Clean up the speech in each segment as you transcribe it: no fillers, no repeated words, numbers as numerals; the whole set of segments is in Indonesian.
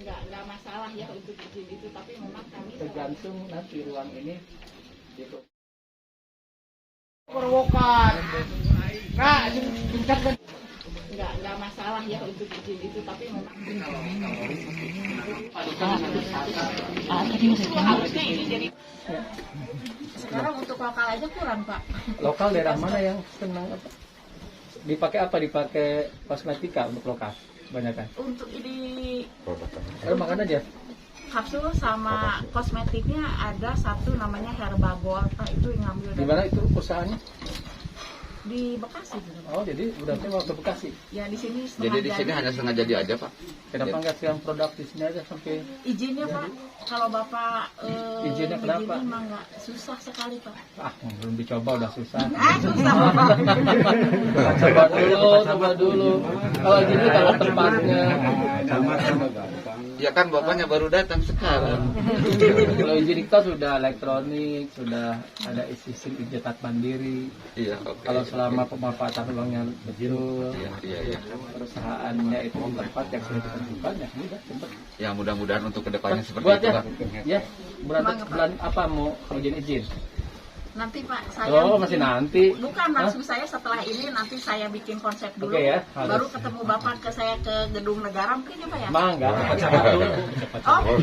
nggak masalah ya untuk izin itu, tapi memang kami tergantung nanti ruang ini gitu. Perwokan, nah nggak masalah ya untuk izin itu, tapi memang harusnya ini jadi sekarang untuk lokal aja kurang Pak. Lokal daerah mana yang senang apa? Dipakai apa? Dipakai kosmetika untuk lokal banyak kan? Untuk ini Makan aja. kapsul sama kosmetiknya ada satu namanya Herbagol Pak, itu yang ngambil Di mana itu perusahaannya? di Bekasi. Oh, jadi udah waktu Bekasi. Ya di sini Jadi di sini hanya setengah jadi aja, Pak. Kenapa nggak siang produk di sini aja sampai izinnya Pak. Kalau Bapak Izinnya kenapa? izinnya emang nggak susah sekali Pak. belum dicoba udah susah. Susah Bapak. coba dulu. Kalau gini kalau tempatnya. Ya kan bapaknya baru datang sekarang. Kalau izin kita sudah elektronik, sudah ada sistem cetak mandiri. Iya, oke. Kalau selama pemanfaatan uangnya betul, Iya. perusahaannya itu tempat yang sudah ditentukan, ya mudah cepat. Ya mudah-mudahan untuk kedepannya seperti Buat itu, ya, Pak. ya bulan apa mau izin? Nanti Pak saya Masih nanti. Bukan, maksud saya setelah ini nanti saya bikin konsep dulu. Oke, ya, harus. Baru ketemu Bapak saya ke gedung negara mungkin ya Pak ya? Mangga, cepat dulu. Oh.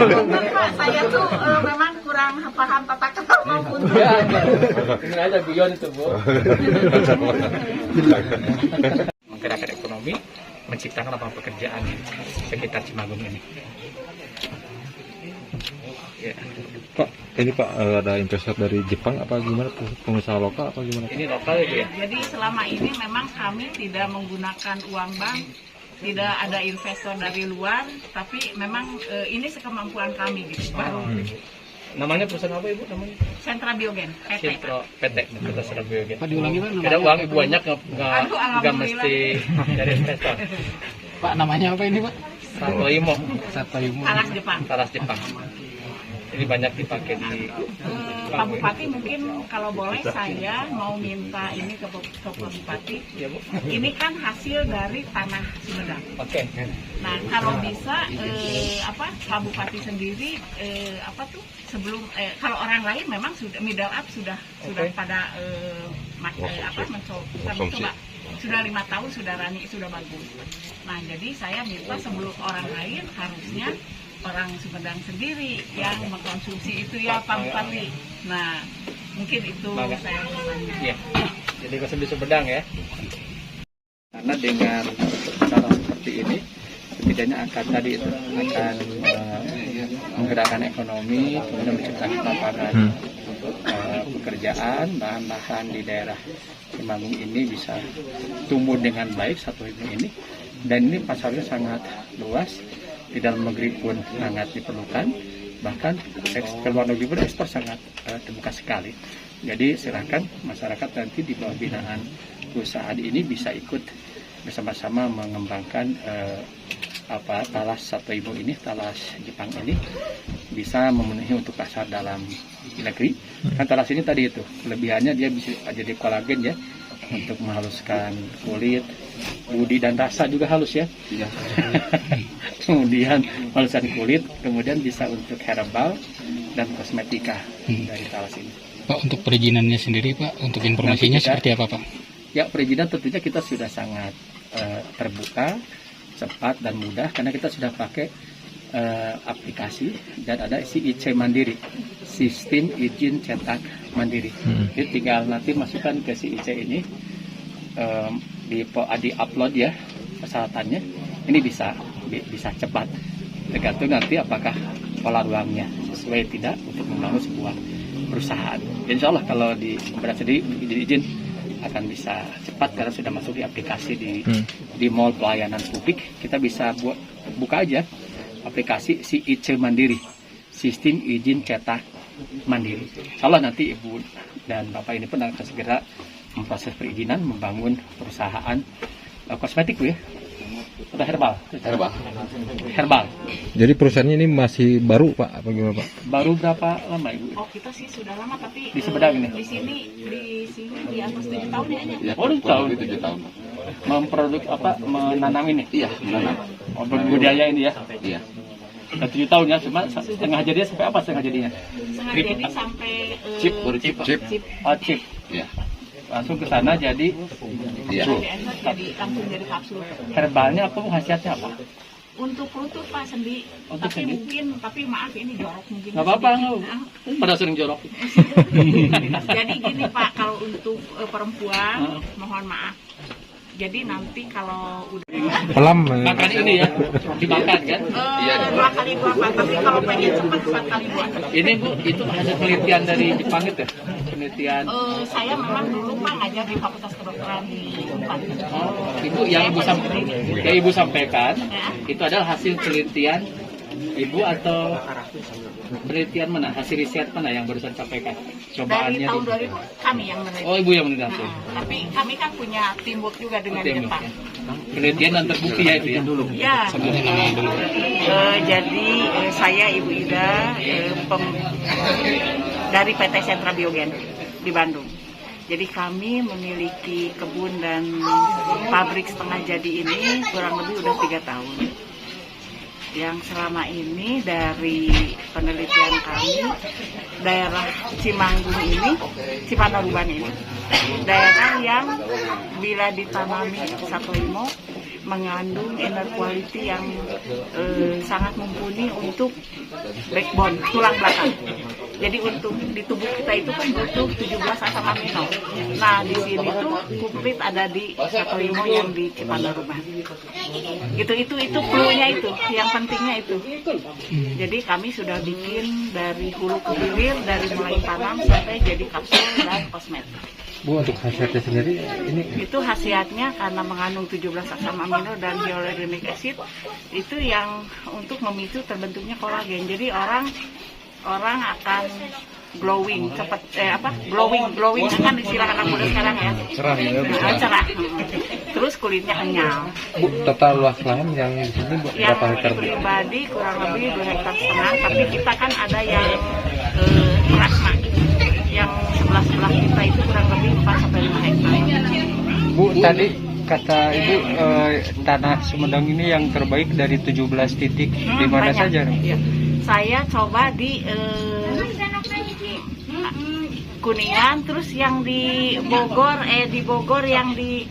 Bentar, Pak, saya tuh memang kurang paham tata kelola maupun. Ya, ini aja guyon itu, Bu. Menggerakkan ekonomi, menciptakan lapangan pekerjaan di sekitar Cimagung ini. Ya. Pak, ini Pak ada investor dari Jepang apa gimana? Pengusaha lokal apa gimana? Ini lokal ya? Jadi selama ini memang kami tidak menggunakan uang bank, tidak ada investor dari luar, tapi memang ini sekemampuan kami gitu. Baru Namanya perusahaan apa Ibu namanya? Sentra Biogen PT. Sentro PT, kita Sentra Biogen. Pak diulangi Pak Ada namanya. uang Ibu banyak Aduh, nggak alhamdulillah. mesti dari investor. Pak namanya apa ini Pak? Satoimo, Satoimo. Alas Jepang. Taras Jepang. Ini banyak dipakai di Pak Bupati mungkin kalau boleh saya mau minta ini ke Pak Bupati. Ya, Bu. Ini kan hasil dari tanah Sumedang. Oke. Nah kalau bisa Pak Bupati sendiri sebelum kalau orang lain memang sudah middle up sudah pada mencoba sudah 5 tahun sudah rani sudah bagus. Nah jadi saya minta sebelum orang lain harusnya orang Sumedang sendiri yang mengkonsumsi itu ya Pak Bupati. Nah mungkin itu saya bertanya. Iya. Jadi konsumsi Sumedang ya. Karena dengan cara seperti ini setidaknya akan menggerakkan ekonomi, kemudian menciptakan lapangan pekerjaan, bahan-bahan di daerah Temanggung ini bisa tumbuh dengan baik satu ini. Dan ini pasarnya sangat luas, di dalam negeri pun sangat diperlukan, bahkan ke luar negeri pun ekspor sangat terbuka sekali. Jadi silakan masyarakat nanti di bawah binaan perusahaan ini bisa ikut bersama-sama mengembangkan talas Satoimo ini, talas Jepang ini bisa memenuhi untuk pasar dalam negeri. Kan talas ini tadi itu kelebihannya dia bisa jadi kolagen ya, untuk menghaluskan kulit, budi dan rasa juga halus ya. Iya. Kemudian menghaluskan kulit, kemudian bisa untuk herbal dan kosmetika dari talas ini. Pak untuk perizinannya sendiri Pak, untuk informasinya seperti apa Pak? Ya perizinan tentunya kita sudah sangat terbuka, cepat dan mudah karena kita sudah pakai aplikasi dan ada SIC Mandiri, Sistem Izin Cetak Mandiri. Jadi tinggal nanti masukkan ke SIC ini, di upload ya persyaratannya. Ini bisa cepat. Tergantung nanti apakah pola ruangnya sesuai tidak untuk membangun sebuah perusahaan. Insya Allah kalau di berat sendiri izin akan bisa cepat karena sudah masuk di aplikasi di mall pelayanan publik. Kita bisa buka aja aplikasi SIC Mandiri, Sistem Izin Cetak Mandiri. Insya Allah nanti Ibu dan Bapak ini pun akan segera memproses perizinan membangun perusahaan kosmetik Bu ya. Udah herbal. Herbal. Herbal. Jadi perusahaannya ini masih baru Pak, apa gimana Pak? Baru berapa lama Ibu? Oh, kita sih sudah lama, tapi Di Sumedang ini? di sini di atas 7 tahun ya. Ya, Oh, kurang tahun. lebih 7 tahun. Memproduk menanam ini? Iya, menanam. Oh, berbudaya ini ya? Iya. Udah 7 tahun ya, cuma setengah jadinya sampai apa setengah jadinya? Setengah jadi sampai Chip, baru chip. Oh, chip. Iya. Langsung ke sana jadi Iya. jadi langsung jadi kapsul. herbalnya apa, khasiatnya apa? Untuk perutut Pak sendi, Untuk tapi sendi? mungkin Maaf ini jorok mungkin. Nggak apa-apa, sedikit. pada sering jorok. Jadi gini Pak, kalau untuk perempuan mohon maaf. Jadi nanti kalau udah Pelam. Makan ini ya, dimakan kan? Iya, 2 kali 2 Pak, tapi kalau pengen cepat 4 kali 2. Ini Bu, itu hasil penelitian dari Jepang itu? Penelitian. Saya memang dulu Pak ngajar di Fakultas Kedokteran di Unpad. Oh, Ibu yang Ibu sampaikan Ya. itu adalah hasil penelitian Ibu atau penelitian mana? Hasil riset mana yang barusan sampaikan? Dari Cobaannya tahun di- 2000 kami yang meneliti. Oh, Ibu yang meneliti. Tapi kami kan punya teamwork juga dengan Jepang. Penelitian dan terbukti ya itu ya dulu. Ya, jadi saya Ibu Ida dari PT Sentra Biogen di Bandung. Jadi kami memiliki kebun dan pabrik setengah jadi ini kurang lebih udah 3 tahun. Yang selama ini dari penelitian kami, daerah Cimanggung ini, Cipanaruban ini, daerah yang bila ditanami satu limo mengandung inner quality yang sangat mumpuni untuk backbone, tulang belakang. Jadi untuk di tubuh kita itu kan butuh 17 asam amino. Nah di sini tuh komplit ada di satu limo yang di Cipanaruban. Itu clue-nya itu, yang pentingnya itu. Jadi kami sudah bikin dari hulu ke hilir, dari mulai tanam sampai jadi kapsul dan kosmetik. Bu, untuk khasiatnya sendiri ini Itu khasiatnya karena mengandung 17 asam amino dan hyaluronic acid, itu yang untuk memicu terbentuknya kolagen. Jadi orang akan glowing cepat glowing kan istilah anak muda sekarang ya. cerah ya Bu. Cerah. Terus kulitnya kenyal. Bu, total luas lahan yang di sini Bu, Yang berapa hektar Bu? pribadi kurang lebih 2,5 hektar, tapi kita kan ada yang plasma. Yang sebelah kita itu kurang lebih 4-5 hektar. Bu, tadi kata Ibu tanah Sumedang ini yang terbaik dari 17 titik di mana Banyak. saja? Iya. Saya coba di Kuningan, terus yang di Bogor yang di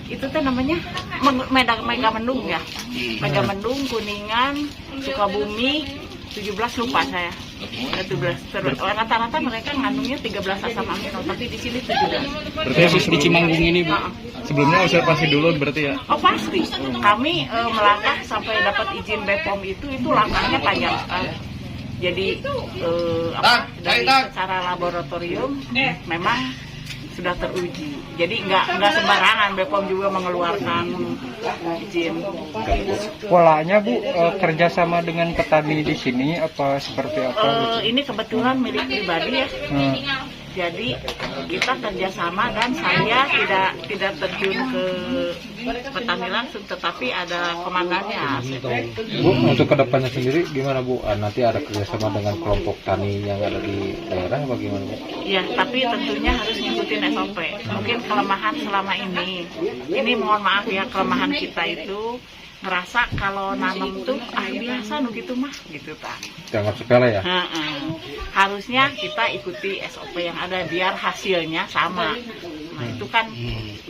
itu teh namanya Megamendung ya. Megamendung, Kuningan, Sukabumi, 17 lupa saya. 17. Rata-rata mereka ngandungnya 13 asam amino, tapi di sini 17. Berarti khusus di Cimanggung ini Bu. Sebelumnya observasi dulu berarti ya. Oh pasti, kami melangkah sampai dapat izin BPOM itu langkahnya panjang sekali. Jadi dari secara laboratorium memang sudah teruji. Jadi nggak sembarangan BPOM juga mengeluarkan izin. Polanya Bu, kerjasama dengan petani di sini apa seperti apa? Ini kebetulan milik pribadi ya. Jadi kita kerjasama dan saya tidak terjun ke petani langsung, tetapi ada komandannya. Bu, untuk kedepannya sendiri gimana Bu? Nanti ada kerjasama dengan kelompok tani yang ada di daerah apa gimana Bu? Ya, tapi tentunya harus ngikutin SOP. Mungkin kelemahan selama ini mohon maaf ya, kelemahan kita itu ngerasa kalau nanam tuh biasa nu gitu mah gitu kan. Jangan sepele ya. Harusnya kita ikuti SOP yang ada biar hasilnya sama. Nah, itu kan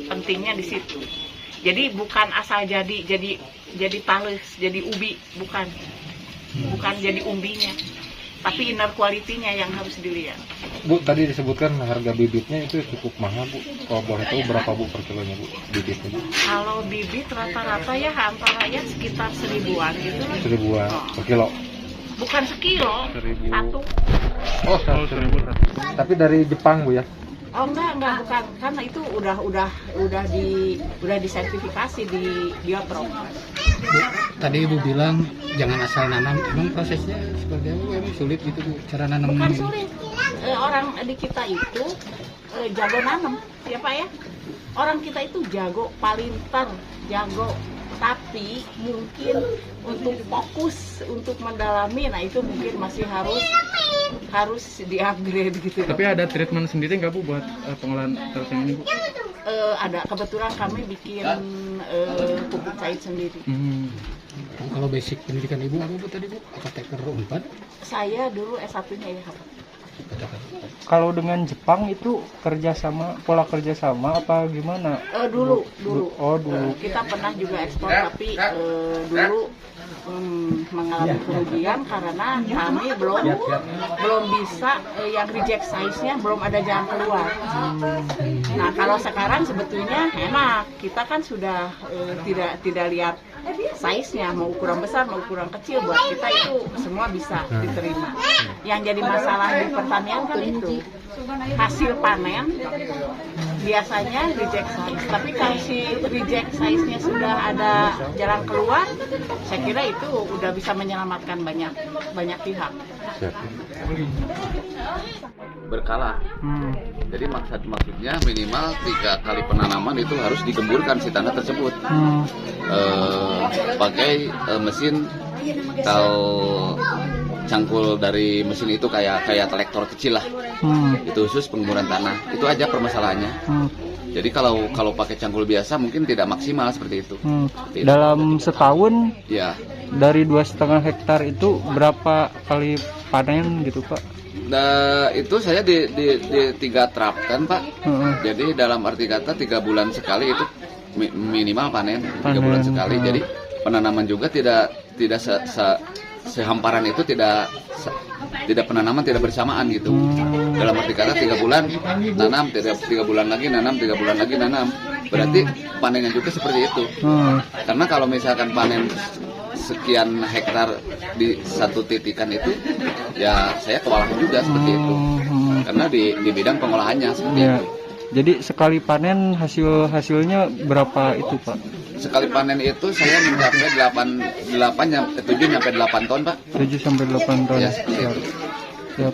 pentingnya di situ. Jadi bukan asal jadi talus, jadi ubi, bukan jadi umbinya. Tapi inner quality-nya yang harus dilihat. Bu, tadi disebutkan harga bibitnya itu cukup mahal Bu. Kalau boleh tahu berapa Bu per kilonya Bu bibitnya Bu? Kalau bibit rata-rata ya antara ya sekitar 1000-an gitu. 1000-an per kilo. Bukan sekilo, 1000. satu. Oh, 1.000. Tapi dari Jepang Bu ya? Oh enggak bukan, karena itu udah disertifikasi di Biotrop. Bu, tadi Ibu bilang jangan asal nanam. Emang prosesnya seperti apa Bu? Emang sulit gitu Bu cara nanam? Bukan sulit. Orang di kita itu jago nanam, ya Pak ya. Orang kita itu jago palinter, jago tapi mungkin untuk fokus untuk mendalami, nah itu mungkin masih harus di-upgrade gitu. Tapi ada treatment sendiri nggak Bu buat pengolahan telur yang ini Bu? Ada, kebetulan kami bikin pupuk cair sendiri. Kalau basic pendidikan ibu apa Bu tadi Bu? Apoteker 4? Saya dulu S1-nya ya. Kalau dengan Jepang itu pola kerjasama apa gimana? Dulu. Oh dulu. Kita pernah juga ekspor, tapi dulu mengalami kerugian karena kami belum bisa yang reject size-nya belum ada jalan keluar. Nah kalau sekarang sebetulnya enak, kita kan sudah tidak lihat size-nya, mau ukuran besar mau ukuran kecil, buat kita itu semua bisa diterima. Yang jadi masalah di pertanian kan itu hasil panen biasanya reject size, tapi kalau si reject size-nya sudah ada jalan keluar, saya kira itu udah bisa menyelamatkan banyak pihak. Berkala. Jadi maksudnya minimal 3 kali penanaman itu harus digemburkan si tanah tersebut. Pakai mesin, kalau cangkul dari mesin itu kayak traktor kecil lah. Itu khusus penggemburan tanah. Itu aja permasalahannya. Jadi kalau pakai cangkul biasa mungkin tidak maksimal seperti itu. Dalam setahun Ya. dari 2,5 hektar itu berapa kali panen gitu Pak? Nah, itu saya di 3 trap kan Pak. Jadi dalam arti kata 3 bulan sekali itu minimal panen 3 bulan sekali. Jadi penanaman juga tidak sehamparan itu, tidak penanaman tidak bersamaan gitu. Dalam arti kata 3 bulan nanam, 3 bulan lagi nanam, 3 bulan lagi nanam. Berarti panennya juga seperti itu. Karena kalau misalkan panen sekian hektar di satu titikan itu, ya saya kewalahan juga seperti itu. Karena di bidang pengolahannya seperti itu. Jadi sekali panen hasilnya berapa itu Pak? Sekali panen itu saya mencapai 7 sampai 8 ton Pak. 7 sampai 8 ton. Ya, seperti itu. Siap.